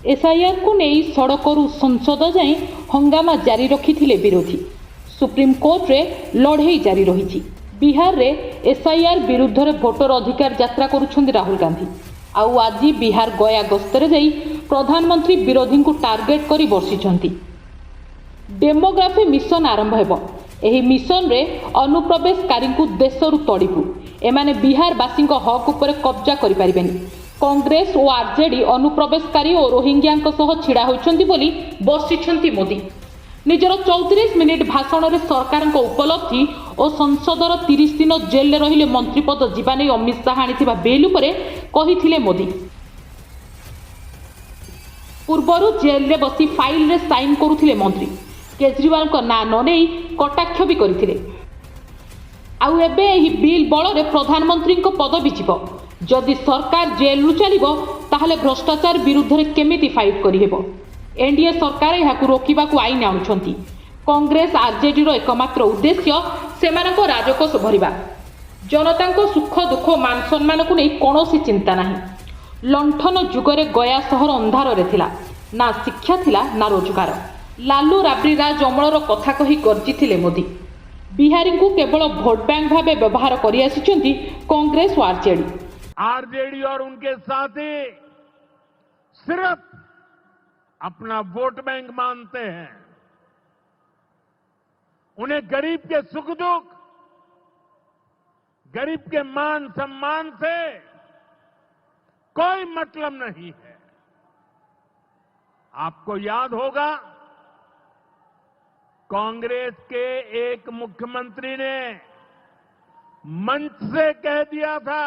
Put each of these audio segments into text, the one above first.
SIR को नहीं सड़करू संसद जाए हंगामा जारी रखिथिले विरोधी। सुप्रीम कोर्ट रे लड़ई जारी रही। बिहार रे एसआईआर विरुद्ध रे भोटर अधिकार यात्रा करुछंती राहुल गांधी। आउ आज बिहार गया गस्तरे जाई प्रधानमंत्री विरोधी को टार्गेट करी बसिछंती। डेमोग्राफी मिशन आरंभ हेबो। एही मिशन रे अनुप्रवेशकारी को देशरू तड़िबु। एमाने बिहार बासी हक उपरे कब्जा करि परिबेनी। कांग्रेस और आरजेडी अनुप्रवेशकारी और रोहिंग्या छिड़ा होइछंती बोली बसिछंती मोदी। निजर 34 मिनिट भाषण में सरकार उपलब्धि और संसदर 30 दिन जेल रहिले मंत्रीपद जीवा नहीं अमित शाह आनिथिबा बिल उपरे कहिथिले मोदी। पूर्वरु जेल रे बसी फाइल रे साइन करुथिले मंत्री। केजरीवाल को ना न नहीं कटाक्ष भी करथिले। आउ एबे एही बिल बल रे प्रधानमंत्री को पदवी जीव। जदि सरकार जेलू चलिबो ताहले भ्रष्टाचार विरुद्ध रे केमिति फाइट करि हेबो। एनडीए सरकार यहाकु रोकिबा को आईन आनुछंती। कांग्रेस आरजेडी रो एकमात्र उद्देश्य सेमानको राजकोष भरिबा। जनता को सुख दुख मान सम्मान को नहीं कौनसी चिंता नाही। लंठन जुगरे गया सहर अंधार रे थिला। ना शिक्षा थिला ना रोजगार। लालू राबड़ी राज अमलर कथा कही गर्जिथिले मोदी। बिहारी को केवल भोट बैंक भावे व्यवहार करि आसिछंती कांग्रेस और आरजेडी और उनके साथी सिर्फ अपना वोट बैंक मानते हैं। उन्हें गरीब के सुख दुख, गरीब के मान सम्मान से कोई मतलब नहीं है। आपको याद होगा कांग्रेस के एक मुख्यमंत्री ने मंच से कह दिया था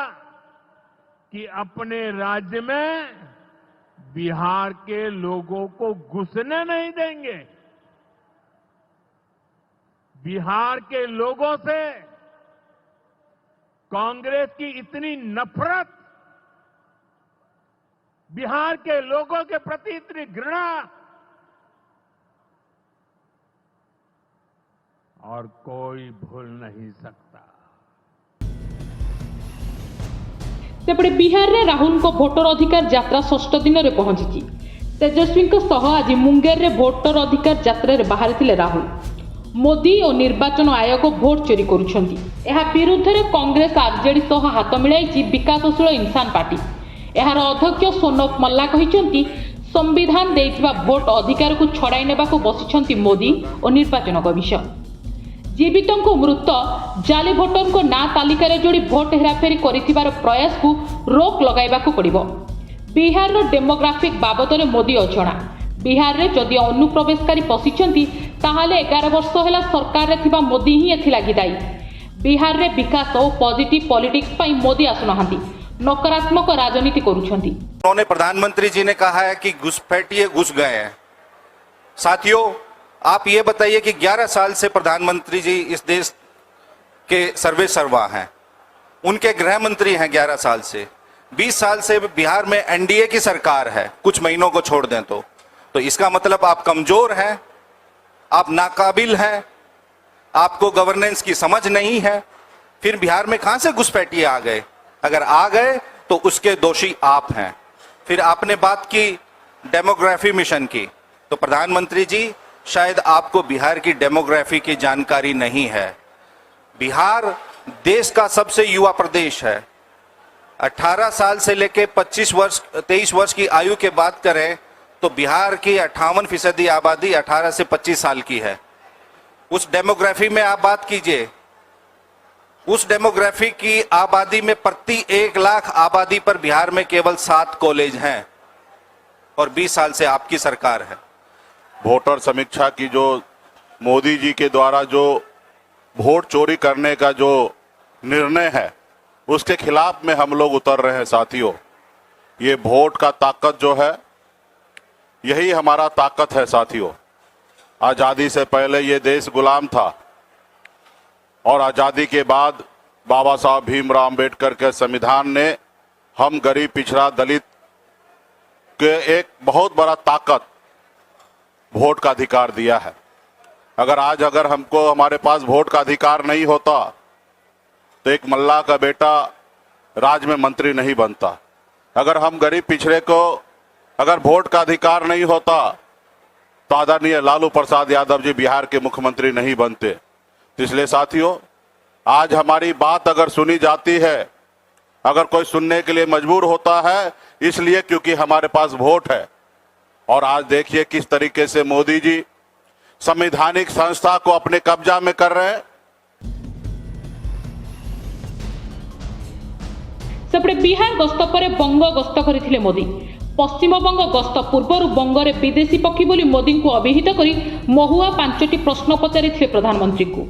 कि अपने राज्य में बिहार के लोगों को घुसने नहीं देंगे। बिहार के लोगों से कांग्रेस की इतनी नफरत, बिहार के लोगों के प्रति इतनी घृणा और कोई भूल नहीं सकता। सेपटे बिहार रे राहुल को भोटर अधिकार यात्रा 6 दिन में पहुंची। तेजस्वी आज मुंगेर रे भोटर अधिकार यात्रा रे बाहर थिले राहुल। मोदी और निर्वाचन आयोग भोट चोरी करुछंती। एहा विरुद्ध रे कांग्रेस आरजेडी सह हाथ मिलाई विकासशील इंसान पार्टी। एहार अध्यक्ष सोनम मल्ला कहिसंती संविधान देइथिबा भोट अधिकार को छड़ाई नेबा को बसिछंती मोदी और निर्वाचन कमिशन। जीवितों को मृत जाली भोटर को ना तालिका रे जोड़ी भोट हेराफेरी करिथिबार प्रयास को रोक लगाइबा को पड़िबो। बिहार रो डेमोग्राफिक बाबद रे मोदी अछणा। बिहार रे जदि अनुप्रवेशकारी पसिछंती ताहाले 11 वर्ष हेला सरकार रे थिबा मोदी ही एथि लागि दायी। बिहार रे विकास और पॉजिटिव पॉलिटिक्स पई मोदी आसुनाहांती, नकारात्मक राजनीति करूछंती। उन्होंने प्रधानमंत्री जी ने कहा है कि घुसपैठिए घुस गए हैं। साथियों, आप ये बताइए कि 11 साल से प्रधानमंत्री जी इस देश के सर्वे सर्वा हैं। उनके गृह मंत्री हैं 11 साल से। 20 साल से बिहार में एनडीए की सरकार है, कुछ महीनों को छोड़ दें तो इसका मतलब आप कमजोर हैं, आप नाकाबिल हैं, आपको गवर्नेंस की समझ नहीं है। फिर बिहार में कहां से घुसपैठिए आ गए? अगर आ गए तो उसके दोषी आप हैं। फिर आपने बात की डेमोग्राफी मिशन की, तो प्रधानमंत्री जी शायद आपको बिहार की डेमोग्राफी की जानकारी नहीं है। बिहार देश का सबसे युवा प्रदेश है। 18 साल से लेकर 23 वर्ष की आयु के बात करें तो बिहार की 58% आबादी 18 से 25 साल की है। उस डेमोग्राफी में आप बात कीजिए। उस डेमोग्राफी की आबादी में प्रति 1 लाख आबादी पर बिहार में केवल 7 कॉलेज हैं और 20 साल से आपकी सरकार है। वोटर समीक्षा की जो मोदी जी के द्वारा जो वोट चोरी करने का जो निर्णय है उसके खिलाफ में हम लोग उतर रहे हैं। साथियों, ये वोट का ताकत जो है यही हमारा ताकत है। साथियों, आज़ादी से पहले ये देश गुलाम था और आज़ादी के बाद बाबा साहब भीमराव अम्बेडकर के संविधान ने हम गरीब पिछड़ा दलित के एक बहुत बड़ा ताकत वोट का अधिकार दिया है। अगर हमको हमारे पास वोट का अधिकार नहीं होता तो एक मल्ला का बेटा राज्य में मंत्री नहीं बनता। अगर हम गरीब पिछड़े को अगर वोट का अधिकार नहीं होता तो आदरणीय लालू प्रसाद यादव जी बिहार के मुख्यमंत्री नहीं बनते। तो इसलिए साथियों, आज हमारी बात अगर सुनी जाती है, अगर कोई सुनने के लिए मजबूर होता है, इसलिए क्योंकि हमारे पास वोट है। और आज देखिए किस तरीके से मोदी जी संवैधानिक संस्था को अपने कब्जा में कर रहे हैं। सेपटे बिहार गस्त पर बंग गस्त करथिले मोदी। पश्चिम बंग गस्त पूर्व बंगरे विदेशी पक्षी बोली मोदी को अभिहित करी महुआ 5टी प्रश्न पचारिथिले प्रधानमंत्री को।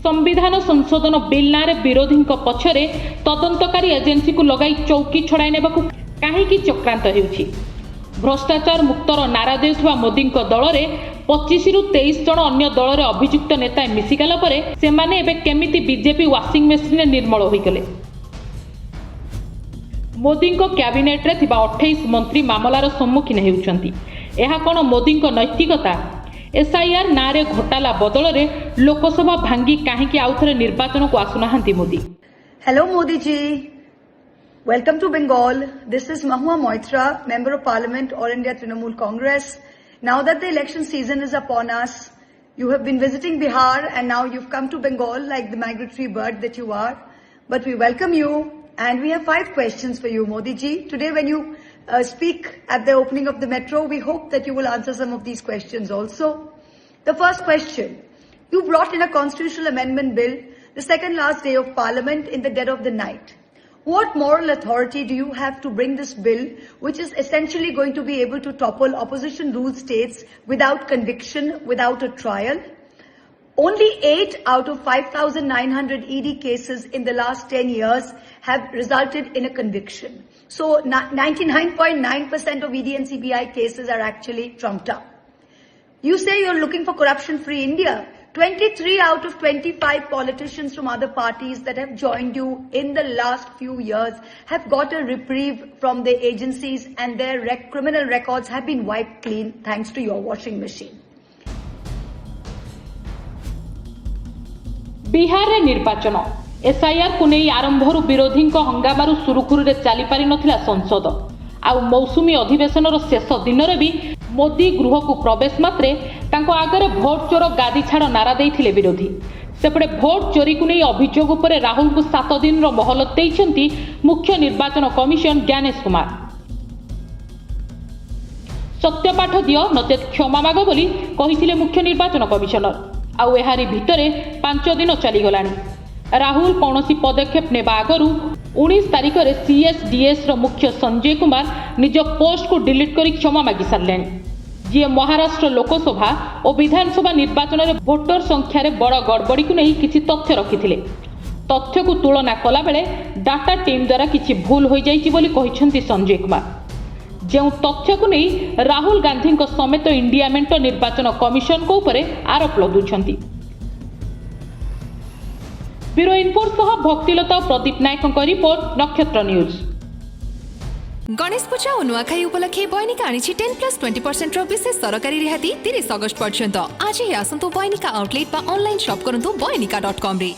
संविधान संशोधन बिल नारे विरोधी पछरे तदंतकारी एजेंसी को लगाई चौकी छड़ाई नेबाकू काहेकि चक्रांत हेउछि। भ्रष्टाचार मुक्तर नारा देउथुवा मोदी दल में 25 रु 23 जन अन्य दल में अभियुक्त नेता मिसिगला परे सेमाने एबे केमिति बीजेपी वाशिंग मेसिन निर्मल होइगले। मोदी कैबिनेट रे थिबा 28 मंत्री मामलार सम्मुखीन हेउछंती। एहा कोन मोदी नैतिकता? एसआईआर नारे घोटाला बदल रे लोकसभा भांगी काहेकि आउथरे निर्वाचन को आसुनाहांती Modi. Hello Modi ji, welcome to Bengal. This is Mahua Moitra, Member of Parliament, All India Trinamool Congress. Now that the election season is upon us, you have been visiting Bihar and now you've come to Bengal like the migratory bird that you are. But we welcome you and we have 5 questions for you, Modi ji. Today when you speak at the opening of the metro, we hope that you will answer some of these questions also. The first question, you brought in a constitutional amendment bill the second last day of Parliament in the dead of the night. What moral authority do you have to bring this bill, which is essentially going to be able to topple opposition ruled states without conviction, without a trial? Only 8 out of 5,900 ED cases in the last 10 years have resulted in a conviction. So 99.9% of ED and CBI cases are actually trumped up. You say you're looking for corruption-free India. 23 out of 25 politicians from other parties that have joined you in the last few years have got a reprieve from the agencies and their criminal records have been wiped clean thanks to your washing machine. Bihar रे निर्वाचन SIR को नहीं आरंभरू विरोधी हंगामारू सुरुखुरु चली पारि नथिला संसद। आउ मौसुमी अधिवेशन शेष दिन में भी मोदी गृह को प्रवेश मात्रे तांको आगरे भोट चोर गादी छाड़ नारा देइथिले विरोधी। सेपटे भोट चोरी को नहीं अभियोग उपरे राहुल को 7 दिन मोहलत देइछंती मुख्य निर्वाचन कमिशन ज्ञानेश कुमार। सत्यपाठ दियो नचेत क्षमा माग बोली कहिथिले मुख्य निर्वाचन कमिशनर। आउ एहारी भितरे 5 दिन चलीगलानी। राहुल कौनसी पदक्षेप नेबा आगरू 19 तारिख रे सीएसडीएस रो मुख्य संजय कुमार निज पोस्ट को डिलीट करी क्षमा मागी सारलेनी। जी महाराष्ट्र लोकसभा और विधानसभा निर्वाचन में भोटर संख्या रे बड़ गड़बड़ी को नहीं किछि तथ्य रखिथिले। तथ्य को तुलना कला बेले डाटा टीम द्वारा किछि भूल हो जाइछि बोली कहिसंती संजय कुमार। जो तथ्य को नहीं राहुल गांधी समेत इंडिया मेंट निर्वाचन कमिशन को ऊपर आरोप लदुछंती। ब्यूरो इनपुट सह भक्तिलता और प्रदीप नायक रिपोर्ट नक्षत्र न्यूज। गणेश पूजा और नुआखाई उपलक्षे बयनिका आनी 10+20% विशेष सरकारी रिहाती 30 अगस्त पर्यंत। आज ही आसंतु बयनिका आउटलेट बा ऑनलाइन शॉप करंतु बयनिका.com रे।